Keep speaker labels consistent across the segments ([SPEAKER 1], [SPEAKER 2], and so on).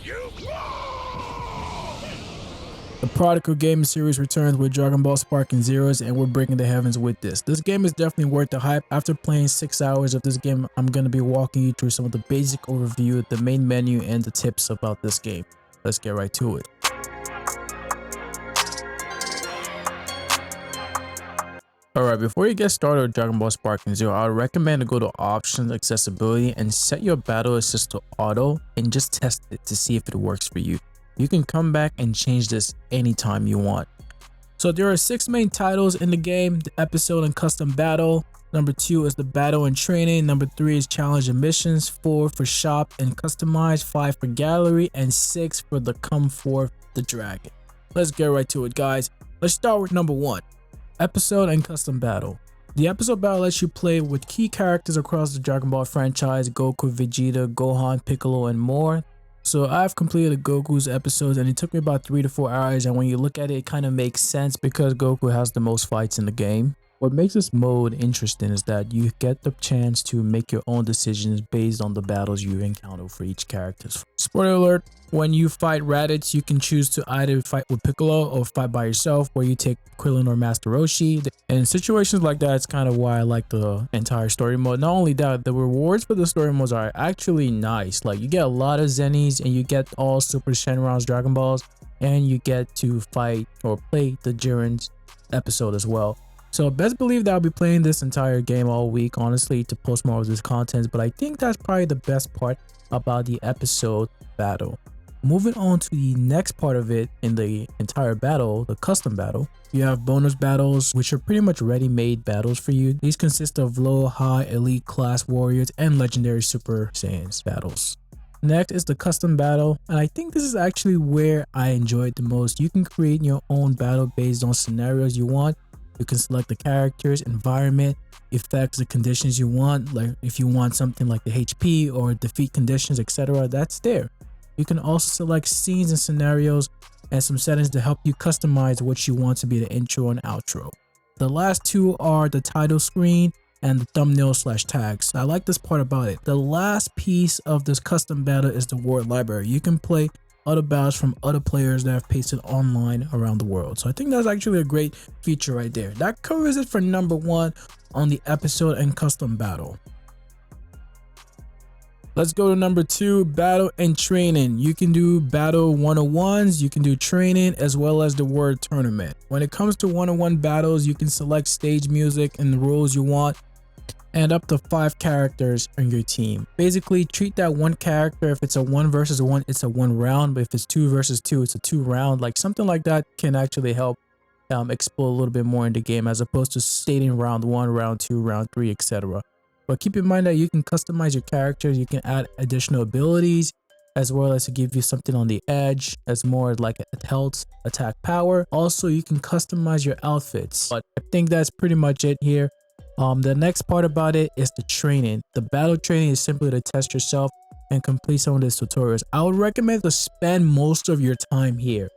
[SPEAKER 1] The Prodigal Gaming series returns with Dragon Ball Sparking Zeros, and we're breaking the heavens with this. This game is definitely worth the hype. After playing 6 hours of this game, I'm going to be walking you through some of the basic overview, the main menu, and the tips about this game. Let's get right to it. Alright, before you get started with Dragon Ball Sparking Zero, I would recommend to go to Options, Accessibility, and set your Battle Assist to Auto, and just test it to see if it works for you. You can come back and change this anytime you want. So there are 6 main titles in the game: the Episode and Custom Battle. Number 2 is the Battle and Training. Number 3 is Challenge and Missions. 4 for Shop and Customize. 5 for Gallery. And 6 for the Come Forth the Dragon. Let's get right to it, guys. Let's start with number 1. Episode and Custom Battle. The Episode Battle lets you play with key characters across the Dragon Ball franchise: Goku, Vegeta, Gohan, Piccolo, and more. So I've completed Goku's episodes, and it took me about 3 to 4 hours, and when you look at it, it kind of makes sense because Goku has the most fights in the game. What makes this mode interesting is that you get the chance to make your own decisions based on the battles you encounter for each character. Spoiler alert, when you fight Raditz, you can choose to either fight with Piccolo or fight by yourself, where you take Krillin or Master Roshi. And in situations like that, it's kind of why I like the entire story mode. Not only that, the rewards for the story modes are actually nice. Like, you get a lot of Zennies, and you get all Super Shenron's Dragon Balls, and you get to fight or play the Jiren's episode as well. So best believe that I'll be playing this entire game all week, honestly, to post more of this content, but I think that's probably the best part about the Episode Battle. Moving on to the next part of it in the entire battle, the Custom Battle, you have bonus battles, which are pretty much ready-made battles for you. These consist of low, high, elite class warriors, and legendary Super Saiyans battles. Next is the Custom Battle, and I think this is actually where I enjoy it the most. You can create your own battle based on scenarios you want. You can select the characters, environment, effects, the conditions you want. Like if you want something like the HP or defeat conditions, etc., that's there. You can also select scenes and scenarios and some settings to help you customize what you want to be the intro and outro. The last 2 are the title screen and the thumbnail/tags. I like this part about it. The last piece of this custom battle is the word library. You can play other battles from other players that have pasted online around the world. So I think that's actually a great feature right there. That covers it for number 1 on the Episode and Custom Battle. Let's go to number 2, Battle and Training. You can do battle 101s, you can do training, as well as the word tournament. When it comes to 101 battles, you can select stage music and the rules you want, and up to 5 characters on your team. Basically, treat that one character. If it's a 1 versus 1, it's a 1 round, but if it's 2 versus 2, it's a 2 round. Like something like that can actually help explore a little bit more in the game, as opposed to stating round 1, round 2, round 3, etc. But keep in mind that you can customize your characters. You can add additional abilities, as well as to give you something on the edge as more like a health, attack, power. Also, you can customize your outfits. But I think that's pretty much it here. The next part about it is the training. The battle training is simply to test yourself and complete some of these tutorials. I would recommend to spend most of your time here,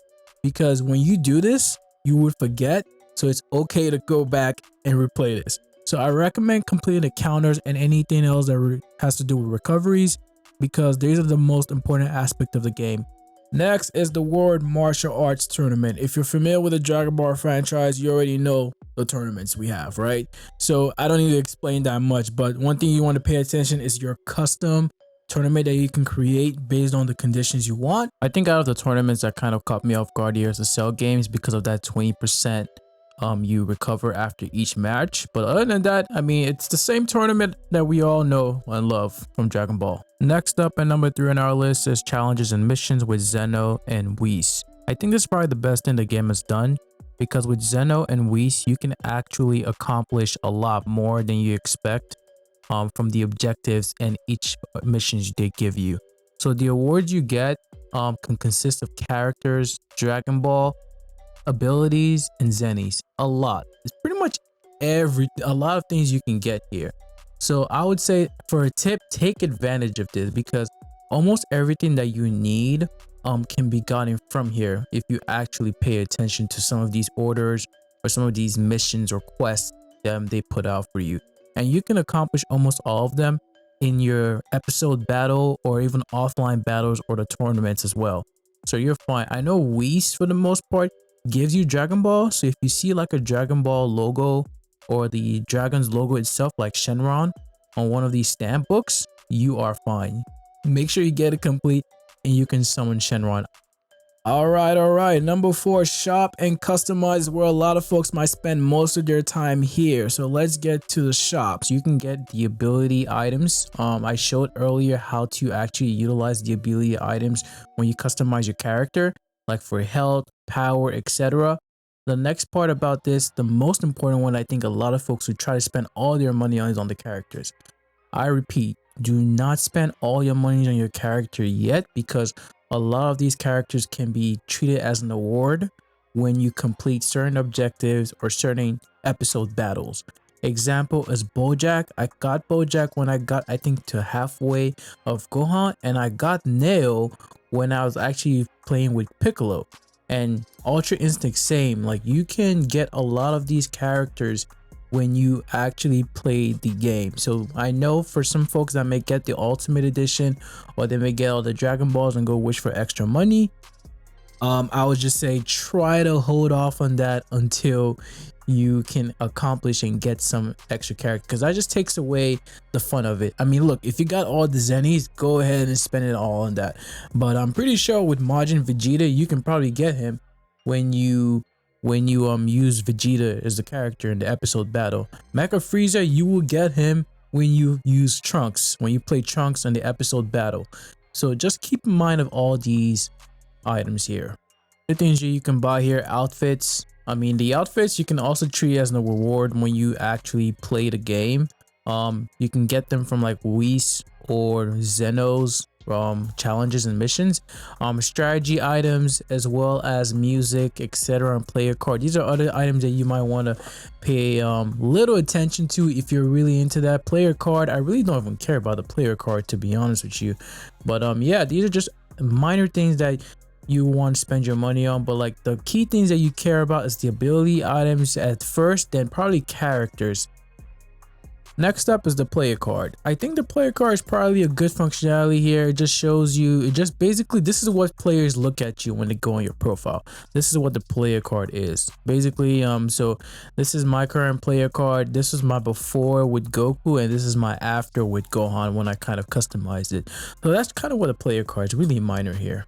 [SPEAKER 1] because when you do this, you would forget. So it's okay to go back and replay this. So I recommend completing the counters and anything else that has to do with recoveries, because these are the most important aspect of the game. Next is the World Martial Arts Tournament. If you're familiar with the Dragon Ball franchise, you already know the tournaments we have, right? So I don't need to explain that much, but one thing you want to pay attention is your custom tournament that you can create based on the conditions you want. I think out of the tournaments that kind of caught me off guard here is the Cell games, because of that 20% you recover after each match. But other than that, I mean, it's the same tournament that we all know and love from Dragon Ball. Next up at number 3 on our list is Challenges and Missions with Zeno and Whis. I think this is probably the best thing the game has done, because with Zeno and Whis, you can actually accomplish a lot more than you expect from the objectives and each missions they give you. So the awards you get can consist of characters, Dragon Ball, abilities, and Zennies. A lot. It's pretty much a lot of things you can get here. So I would say, for a tip, take advantage of this, because almost everything that you need can be gotten from here if you actually pay attention to some of these orders or some of these missions or quests that they put out for you. And you can accomplish almost all of them in your episode battle or even offline battles or the tournaments as well. So you're fine. I know Whis for the most part gives you Dragon Ball. So if you see like a Dragon Ball logo or the Dragon's logo itself, like Shenron, on one of these stamp books, you are fine. Make sure you get it complete and you can summon Shenron. All right. Number 4, shop and customize, where a lot of folks might spend most of their time here. So let's get to the shops. You can get the ability items. I showed earlier how to actually utilize the ability items when you customize your character, like for health, power, etc. The next part about this, the most important one, I think a lot of folks who try to spend all their money on is on the characters. I repeat, do not spend all your money on your character yet, because a lot of these characters can be treated as an award when you complete certain objectives or certain episode battles. Example is Bojack. I got Bojack when I got, I think, to halfway of Gohan, and I got Neo when I was actually playing with Piccolo. And Ultra Instinct, same. Like, you can get a lot of these characters when you actually play the game. So I know for some folks that may get the Ultimate Edition, or they may get all the Dragon Balls and go wish for extra money. I would just say try to hold off on that until you can accomplish and get some extra character, because that just takes away the fun of it. I mean, look, if you got all the Zennies, go ahead and spend it all on that. But I'm pretty sure with Majin Vegeta, you can probably get him when you use Vegeta as the character in the episode battle. Mecha Frieza, you will get him when you use Trunks, when you play Trunks in the episode battle. So just keep in mind of all these items here. The things you can buy here, outfits. I mean, the outfits you can also treat as a reward when you actually play the game. You can get them from like Whis or Zeno's challenges and missions, strategy items, as well as music, etc., and player card. These are other items that you might want to pay little attention to if you're really into that. Player card, I really don't even care about the player card, to be honest with you. But yeah, these are just minor things that you want to spend your money on. But like, the key things that you care about is the ability items at first, then probably characters. Next up is the player card. I think the player card is probably a good functionality here. It just shows you, it just basically, this is what players look at you when they go on your profile. This is what the player card is basically. So this is my current player card. This is my before with Goku, and this is my after with Gohan when I kind of customized it. So that's kind of what a player card is, really minor here.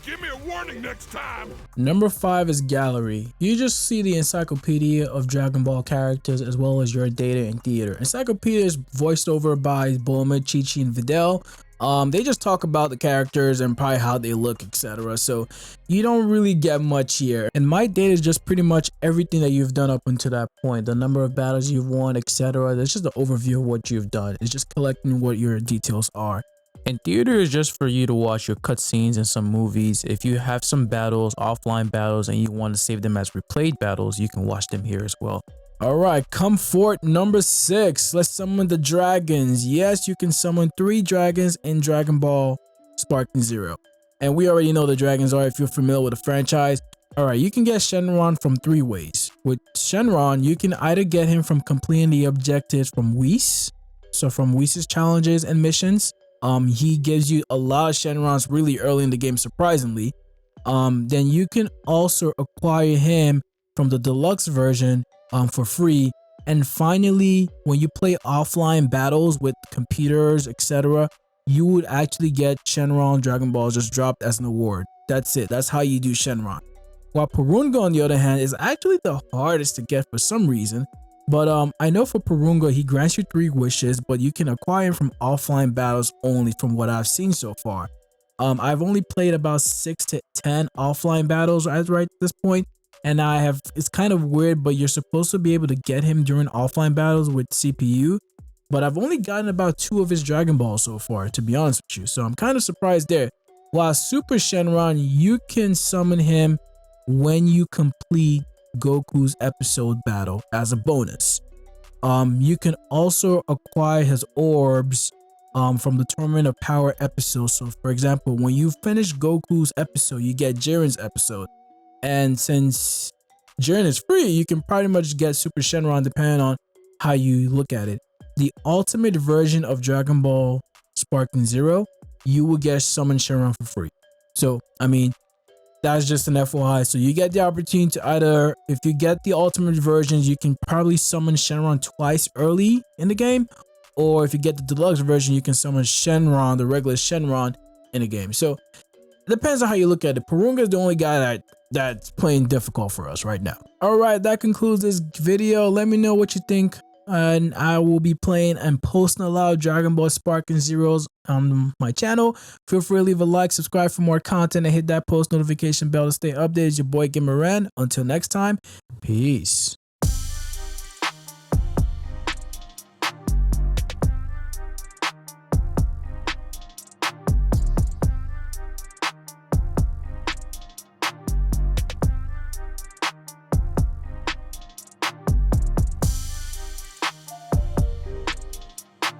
[SPEAKER 2] Give me a warning next time.
[SPEAKER 1] Number 5 is gallery. You just see the encyclopedia of Dragon Ball characters as well as your data in theater. Encyclopedia is voiced over by Bulma, Chi-Chi, and Videl. They just talk about the characters and probably how they look, etc. So you don't really get much here. And my data is just pretty much everything that you've done up until that point. The number of battles you've won, etc. That's just the overview of what you've done. It's just collecting what your details are. And theater is just for you to watch your cutscenes in some movies. If you have some battles, offline battles, and you want to save them as replayed battles, you can watch them here as well. Alright, comfort number 6. Let's summon the dragons. Yes, you can summon 3 dragons in Dragon Ball Sparking Zero. And we already know the dragons are if you're familiar with the franchise. Alright, you can get Shenron from 3 ways. With Shenron, you can either get him from completing the objectives from Whis. So from Whis' challenges and missions. He gives you a lot of Shenrons really early in the game, surprisingly. Then you can also acquire him from the deluxe version for free. And finally, when you play offline battles with computers, etc., you would actually get Shenron Dragon Balls just dropped as an award. That's it. That's how you do Shenron. While Porunga, on the other hand, is actually the hardest to get for some reason. But I know for Porunga, he grants you 3 wishes, but you can acquire him from offline battles only from what I've seen so far. I've only played about 6 to 10 offline battles right at this point, and it's kind of weird, but you're supposed to be able to get him during offline battles with CPU, but I've only gotten about 2 of his Dragon Balls so far, to be honest with you, so I'm kind of surprised there. While Super Shenron, you can summon him when you complete Goku's episode battle as a bonus. You can also acquire his orbs from the Tournament of Power episode. So for example, when you finish Goku's episode, you get Jiren's episode, and since Jiren is free, you can pretty much get Super Shenron depending on how you look at it. the ultimate version of Dragon Ball Sparking Zero, you will get Summon Shenron for free. So, I mean, that's just an FYI. So you get the opportunity to either, if you get the ultimate versions, you can probably summon Shenron twice early in the game. Or if you get the deluxe version, you can summon Shenron, the regular Shenron, in the game. So it depends on how you look at it. Purunga is the only guy that's playing difficult for us right now. All right, that concludes this video. Let me know what you think. And I will be playing and posting a lot of Dragon Ball Sparking Zeros on my channel. Feel free to leave a like, subscribe for more content, and hit that post notification bell to stay updated. It's your boy Gamer-Ren. Until next time, peace.